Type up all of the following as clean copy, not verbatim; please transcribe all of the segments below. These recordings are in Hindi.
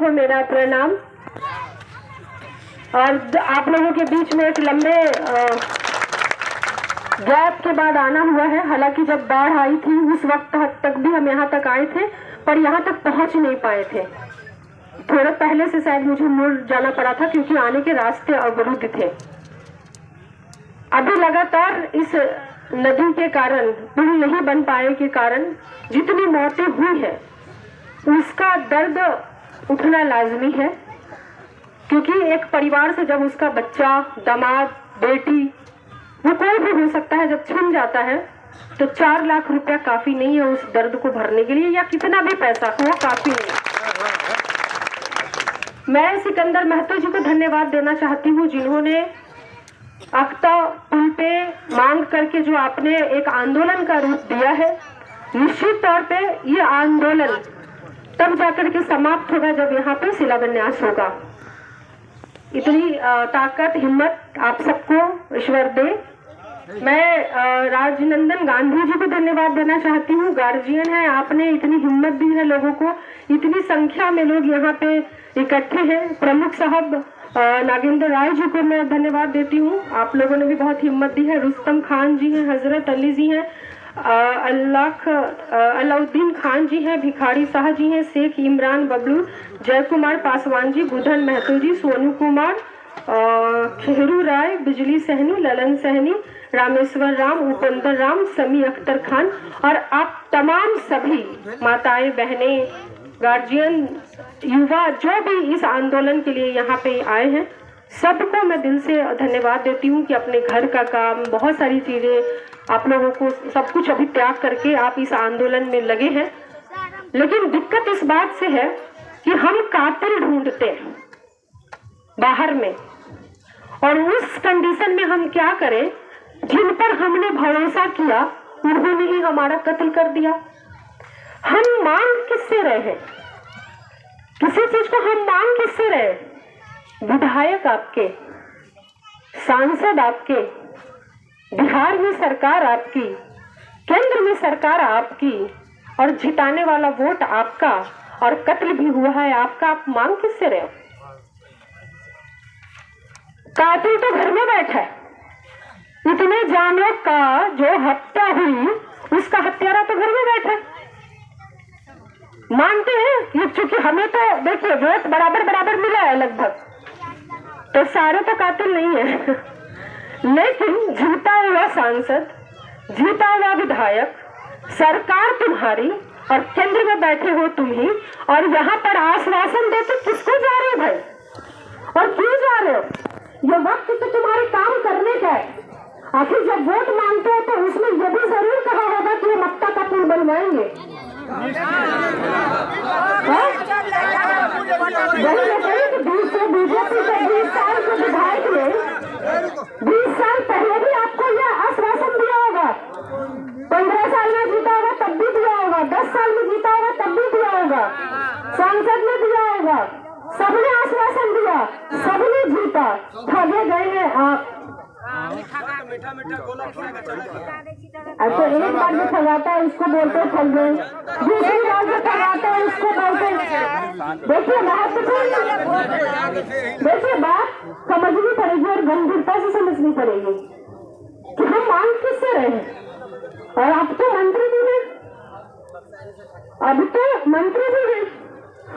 को मेरा प्रणाम। और आप लोगों के बीच में एक लंबे गैप के बाद आना हुआ है। हालांकि जब बाढ़ आई थी उस वक्त तक भी हम यहाँ तक आए थे, पर यहाँ तक पहुँच नहीं पाए थे। थोड़ा पहले से शायद मुझे मुड़ जाना पड़ा था क्योंकि आने के रास्ते अवरुद्ध थे। अभी लगातार इस नदी के कारण, पुल नहीं बन पाए के कारण जितनी मौतें हुई है उसका दर्द उठना लाजमी है। क्योंकि एक परिवार से जब उसका बच्चा, दामाद, बेटी, वो कोई भी हो सकता है, जब छिन जाता है तो 4 लाख रुपया काफी नहीं है उस दर्द को भरने के लिए, या कितना भी पैसा हो काफी नहीं। मैं सिकंदर महतो जी को धन्यवाद देना चाहती हूँ, जिन्होंने अख्ता पुल पे मांग करके जो आपने एक आंदोलन का रूप दिया है। निश्चित तौर पे ये आंदोलन तब जाकर के समाप्त होगा जब यहाँ पे शिलान्यास होगा। इतनी ताकत, हिम्मत आप सबको ईश्वर दे। मैं राजनंदन गांधी जी को धन्यवाद देना चाहती हूँ। गार्जियन है, आपने इतनी हिम्मत दी है लोगों को, इतनी संख्या में लोग यहाँ पे इकट्ठे हैं। प्रमुख साहब नागेंद्र राय जी को मैं धन्यवाद देती हूँ, आप लोगों ने भी बहुत हिम्मत दी है। रुस्तम खान जी हैं, हजरत अली जी हैं, अलाउद्दीन खान जी हैं, भिखारी शाह जी हैं, शेख इमरान बबलू, जय कुमार पासवान जी, गुधन महतो जी, सोनू कुमार, खेरू राय, बिजली सहनी, ललन सहनी, रामेश्वर राम, उपेंद्र राम, समी अख्तर खान और आप तमाम सभी माताएं, बहनें, गार्जियन, युवा जो भी इस आंदोलन के लिए यहाँ पे आए हैं, सबको मैं दिल से धन्यवाद देती हूँ कि अपने घर का काम, बहुत सारी चीजें आप लोगों को सब कुछ अभी त्याग करके आप इस आंदोलन में लगे हैं। लेकिन दिक्कत इस बात से है कि हम कातिल ढूंढते हैं बाहर में, और उस कंडीशन में हम क्या करें, जिन पर हमने भरोसा किया उन्होंने ही हमारा कत्ल कर दिया। हम मांग किससे रहे हैं, किसी चीज को हम मांग किससे रहे? विधायक आपके, सांसद आपके, बिहार में सरकार आपकी, केंद्र में सरकार आपकी, और जिताने वाला वोट आपका, और कत्ल भी हुआ है आपका। आप मांग किससे रहे हो? कातिल तो घर में बैठा है। इतने जानों का जो हत्या हुई उसका हत्यारा तो घर में बैठा है। मानते हैं कि चूंकि हमें तो देखिए वोट बराबर मिला है लगभग, तो सारे तो कातिल नहीं है। लेकिन जीता हुआ सांसद, जीता हुआ विधायक, सरकार तुम्हारी और केंद्र में बैठे हो तुम ही, और यहाँ पर आश्वासन देते किसको जा रहे हो भाई, और क्यों जा रहे हो? ये वक्त तो तुम्हारे काम करने का है। आखिर जब वोट मांगते हो तो उसमें यह भी जरूर कहा होगा कि हम अख्ता का पुल बनवाएंगे। बीजेपी के 20 साल के विधायक ने 20 साल पहले भी आपको यह आश्वासन दिया होगा। 15 साल में जीता होगा तब भी दिया होगा, 10 साल में जीता होगा तब भी दिया होगा, सांसद ने दिया होगा, सबने आश्वासन दिया, सबने जीता। ठगे गए हैं आप। अच्छा, एक बार जो ठगाता है उसको बोलते हैं ठग गए, दूसरी बार जो ठगाता है उसको बोलते हैं। देखिए बात समझनी पड़ेगी और गंभीरता से समझनी पड़ेगी कि हम मांग किससे रहे हैं। और अब तो मंत्री भी हैं,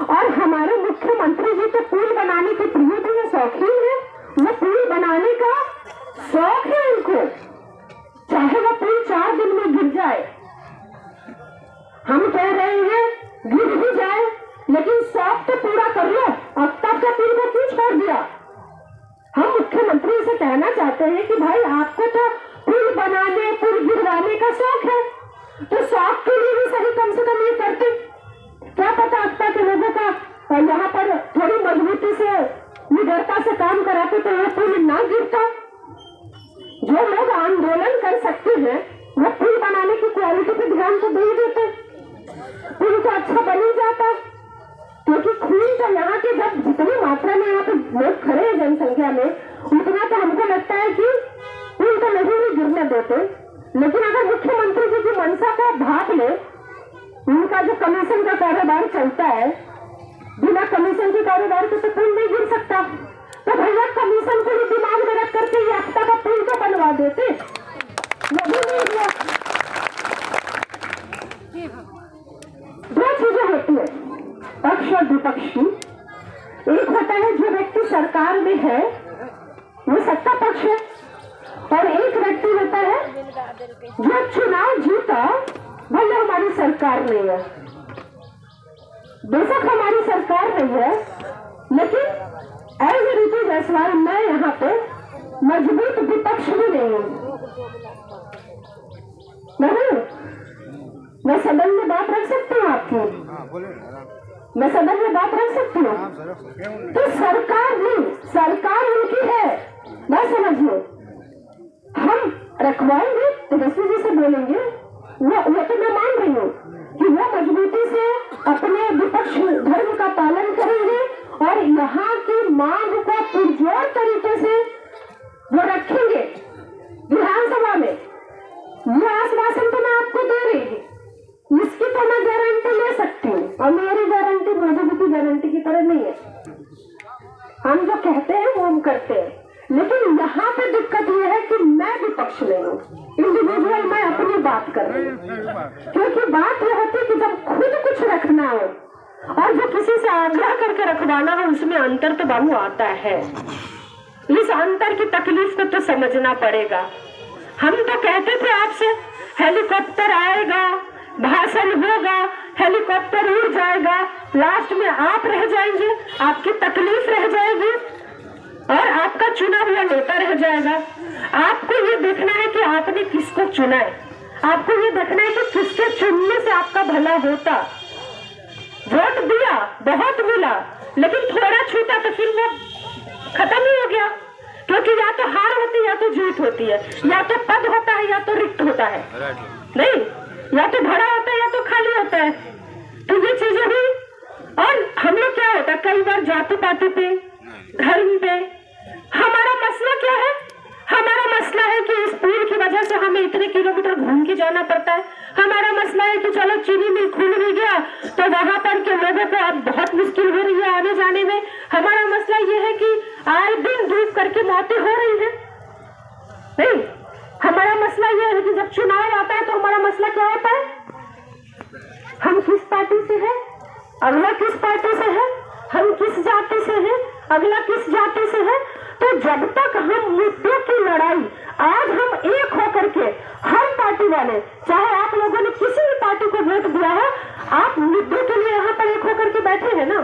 और हमारे मुख्यमंत्री जी तो पुल बनाने के प्रिय भी है, शौकीन है। वो पुल बनाने का शौक है उनको, चाहे वो पुल 4 दिन में गिर जाए। हम कह रहे हैं गिर भी जाए लेकिन शौक तो पूरा कर लो। अब तक का पुल को क्यों छोड़ दिया? हम मुख्यमंत्री से कहना चाहते हैं कि भाई आपको तो पुल बनाने, पुल गिरवाने का शौक है, तो शौक के लिए भी सही कम से कम ये करते। क्या पता अख्ता के लोगों का यहाँ पर थोड़ी मजबूती से, निडरता से काम कराते तो ये पुल ना गिरता। जो लोग आंदोलन कर सकते हैं वो पुल बनाने की क्वालिटी पे ध्यान तो दे देते, पुल तो अच्छा बन ही जाता। क्योंकि खून तो यहाँ के जब जितनी मात्रा में यहाँ पे लोग खड़े हैं जनसंख्या में, उतना तो हमको लगता है कि पुल तो नहीं भी गिरने देते। लेकिन अगर मुख्यमंत्री जी की मंशा को भाप ले, उनका जो कमीशन का कारोबार चलता है, बिना कमीशन के कॉरिडोर पे तो पुल नहीं गिर सकता, तो भैया कमीशन को भी दिमाग में रख करके ये हफ्ता का पुल तो बनवा देते, वो भी नहीं हुआ। दो चीजें होती है पक्ष और विपक्ष की। एक होता है जो व्यक्ति सरकार में है वो सत्ता पक्ष है, और एक व्यक्ति होता है जो चुनाव जीता भले हमारी सरकार नहीं है, बेशक हमारी सरकार नहीं है, लेकिन एज ऋतु जायसवाल मैं यहाँ पे मजबूत विपक्ष भी नहीं हूँ। मैं सदन में बात रख सकती हूँ आपकी, मैं सदन में बात रख सकती हूँ। तो सरकार नहीं, सरकार उनकी है, ना समझिए। हम रखवाएंगे तेजस्वी जी से बोलेंगे, वो तो मैं मान रही हूँ कि वो मजबूती से अपने विपक्ष धर्म का पालन करेंगे और यहाँ की मांग को पुरजोर तरीके से वो रखेंगे विधानसभा में। ये आश्वासन तो मैं आपको दे रही हूँ, इसकी तो मैं गारंटी ले सकती हूँ, और मेरी गारंटी मोदी जी की गारंटी की तरह नहीं है। हम जो कहते हैं वो हम करते हैं, लेकिन यहाँ पे दिक्कत ये है कि मैं विपक्ष में हूँ, इंडिविजुअल मैं अपनी बात कर रही हूँ। क्योंकि बात यह होती है कि जब खुद कुछ रखना हो और जो किसी से आग्रह करके रखवाना हो, उसमें अंतर तो बाबू आता है। इस अंतर की तकलीफ को तो समझना पड़ेगा। हम तो कहते थे आपसे हेलीकॉप्टर आएगा, भाषण होगा, हेलीकॉप्टर उड़ जाएगा, लास्ट में आप रह जाएंगे, आपकी तकलीफ रह जाएगी और आपका चुना हुआ नेता रह जाएगा। आपको ये देखना है कि आपने किसको चुना है, आपको ये देखना है कि किसके चुनने से आपका भला होता। वोट दिया, बहुत मिला, लेकिन थोड़ा छूटा तो फिर वो खत्म ही हो गया, क्योंकि या तो हार होती है या तो जीत होती है, या तो पद होता है या तो रिक्त होता है, नहीं या तो भरा होता है या तो खाली होता है। तो ये चीजें हुई। और हम लोग क्या होता है, कई बार जाति पाति पे, धर्म पे, हमारा मसला क्या है? हमारा मसला है कि इस पुल की वजह से हमें इतने किलोमीटर घूम के जाना पड़ता है। हमारा मसला है कि चलो चीनी मिल खुल भी गया तो वहां पर के लोगों को अब बहुत मुश्किल हो रही है आने जाने में। हमारा मसला ये है कि आए दिन डूब करके मौतें हो रही है। नहीं, हमारा मसला ये है कि जब चुनाव आता है तो हमारा मसला क्या होता है, हम किस पार्टी से हैं, अगला किस पार्टी से है, हम किस जाति से हैं, अगला किस जाति से है। तो जब तक हम मुद्दों की लड़ाई, आज हम एक होकर के हर पार्टी वाले, चाहे आप लोगों ने किसी भी पार्टी को वोट दिया है, आप मुद्दों के लिए यहाँ पर एक होकर के बैठे हैं ना,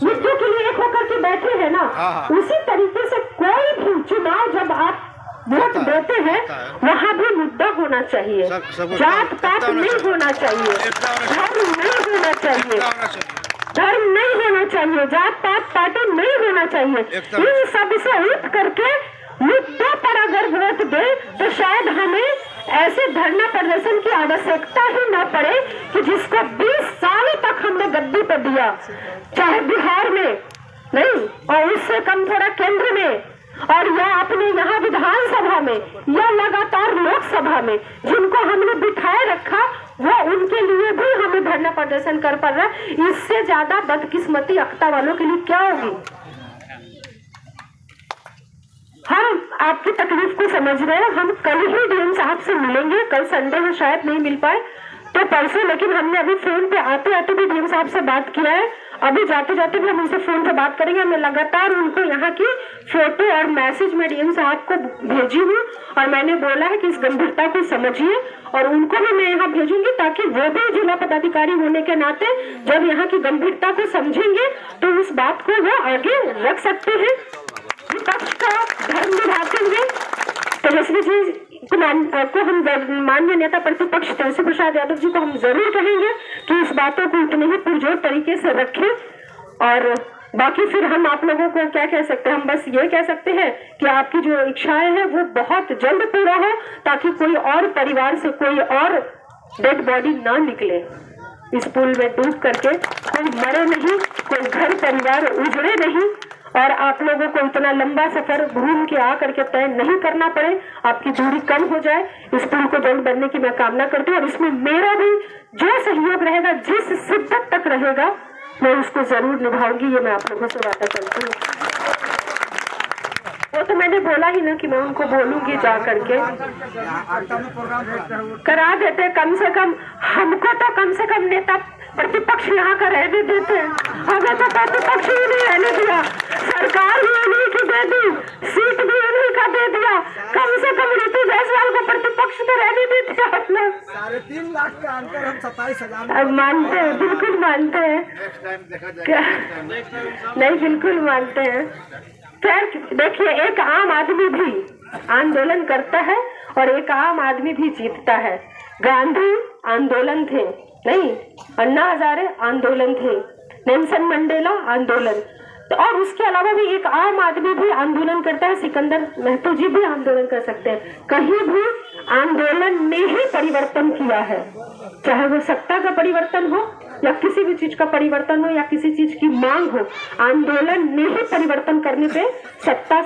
मुद्दों के लिए एक होकर के बैठे हैं ना, उसी तरीके से कोई भी चुनाव जब आप वोट देते हैं वहाँ भी मुद्दा होना चाहिए, जात पात नहीं होना चाहिए, धर्म नहीं होना चाहिए, धर्म नहीं होना चाहिए, जात पात पार्टी नहीं होना चाहिए। इन सब से उठ करके मुद्दों पर अगर वोट दे तो शायद हमें ऐसे धरना प्रदर्शन की आवश्यकता ही न पड़े कि जिसको 20 सालों तक हमने गद्दी पर दिया, चाहे बिहार में नहीं और उससे कम थोड़ा केंद्र में, और या अपने यहाँ विधानसभा में या लगातार लोकसभा में जिनको हमने बिठाए रखा, वो उनके लिए भी हमें धरना प्रदर्शन कर पड़ रहा है। इससे ज्यादा बदकिस्मती अख्ता वालों के लिए क्या होगी? हम आपकी तकलीफ को समझ रहे हैं। हम कल ही डीएम साहब से मिलेंगे, कल संडे में शायद नहीं मिल पाए तो परसों, लेकिन हमने अभी फोन पे आते आते भी डीएम साहब से बात किया है, अभी जाते जाते भी हम उनसे फोन पे बात करेंगे। मैं लगातार उनको यहाँ की फोटो और मैसेज में डीएम साहब को भेजी हूँ और मैंने बोला है कि इस गंभीरता को समझिए, और उनको भी मैं यहाँ भेजूंगी ताकि वो भी जिला पदाधिकारी होने के नाते जब यहाँ की गंभीरता को समझेंगे तो उस बात को वो आगे रख सकते हैं, विपक्ष का धर्म निभाएंगे। तेजस्वी जी को हम माननीय नेता प्रतिपक्ष तेजस्वी प्रसाद यादव जी को हम जरूर कहेंगे कि इस बातों को इतने ही पुरजोर तरीके से रखें, और बाकी फिर हम आप लोगों को क्या कह सकते हैं, हम बस ये कह सकते हैं कि आपकी जो इच्छाएं हैं वो बहुत जल्द पूरा हो ताकि कोई और परिवार से कोई और डेड बॉडी ना निकले इस पुल में डूब करके, कोई मरे नहीं, कोई घर परिवार उजड़े नहीं, और आप लोगों को इतना लंबा सफर घूम के आ करके तय नहीं करना पड़े, आपकी दूरी कम हो जाए। इस पुल को जल्द बनने की मैं कामना करती हूँ, और इसमें मेरा भी जो सहयोग रहेगा, जिस शिद्दत तक रहेगा मैं उसको जरूर निभाऊंगी, ये मैं आप लोगों से वादा करती हूँ। वो तो मैंने बोला ही ना कि मैं उनको बोलूंगी जा करके करा देते। कम से कम हमको तो कम से कम नेता प्रतिपक्ष यहाँ का रहने देते, हमें तो प्रतिपक्ष ही नहीं रहने दिया, सरकार भी उन्हीं की दे दी, सीट भी उन्हीं का दे दिया, कम से कम ऋतु जायसवाल को प्रतिपक्ष तो रहने देते आप लोग। 3.5 लाख का अंतर हम 27,000 अब मानते हैं, बिल्कुल मानते हैं, क्या नहीं, बिल्कुल मानते हैं। खैर देखिए, एक आम आदमी भी आंदोलन करता है और एक आम आदमी भी जीतता है। गांधी आंदोलन थे, नहीं, अन्ना हजारे आंदोलन थे, नेल्सन मंडेला आंदोलन, तो और उसके अलावा भी एक आम आदमी भी आंदोलन करता है। सिकंदर महतो जी भी आंदोलन कर सकते हैं। कहीं भी आंदोलन ने ही परिवर्तन किया है, चाहे वो सत्ता का परिवर्तन हो या किसी भी चीज का परिवर्तन हो या किसी चीज की मांग हो, आंदोलन ने ही परिवर्तन करने पे सत्ता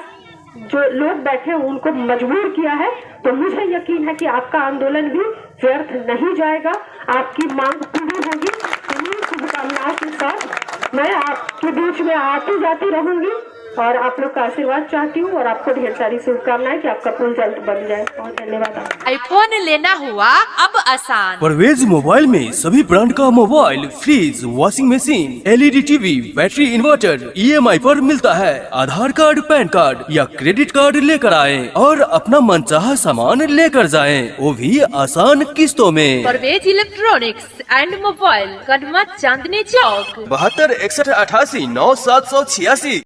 जो लोग बैठे उनको मजबूर किया है। तो मुझे यकीन है कि आपका आंदोलन भी व्यर्थ नहीं जाएगा, आपकी मांग पूरी होगी। इन्हीं शुभकामनाओं के साथ मैं आपके बीच में आती जाती रहूंगी और आप लोग का आशीर्वाद चाहती हूँ और आपको ढेर सारी शुभकामनाएं कि आपका पुल जल्द बन जाए। बहुत धन्यवाद। आईफोन लेना हुआ अब आसान। परवेज मोबाइल में सभी ब्रांड का mobile, fridge, washing machine, LED TV, battery, inverter EMI पर मिलता है। आधार कार्ड, पैन कार्ड या क्रेडिट कार्ड लेकर आएं और अपना मनचाहा सामान लेकर जाएं, वो भी आसान किस्तों में। Parvez electronics and mobile, Kadma Chandni Chowk. 72 61 88 9 786।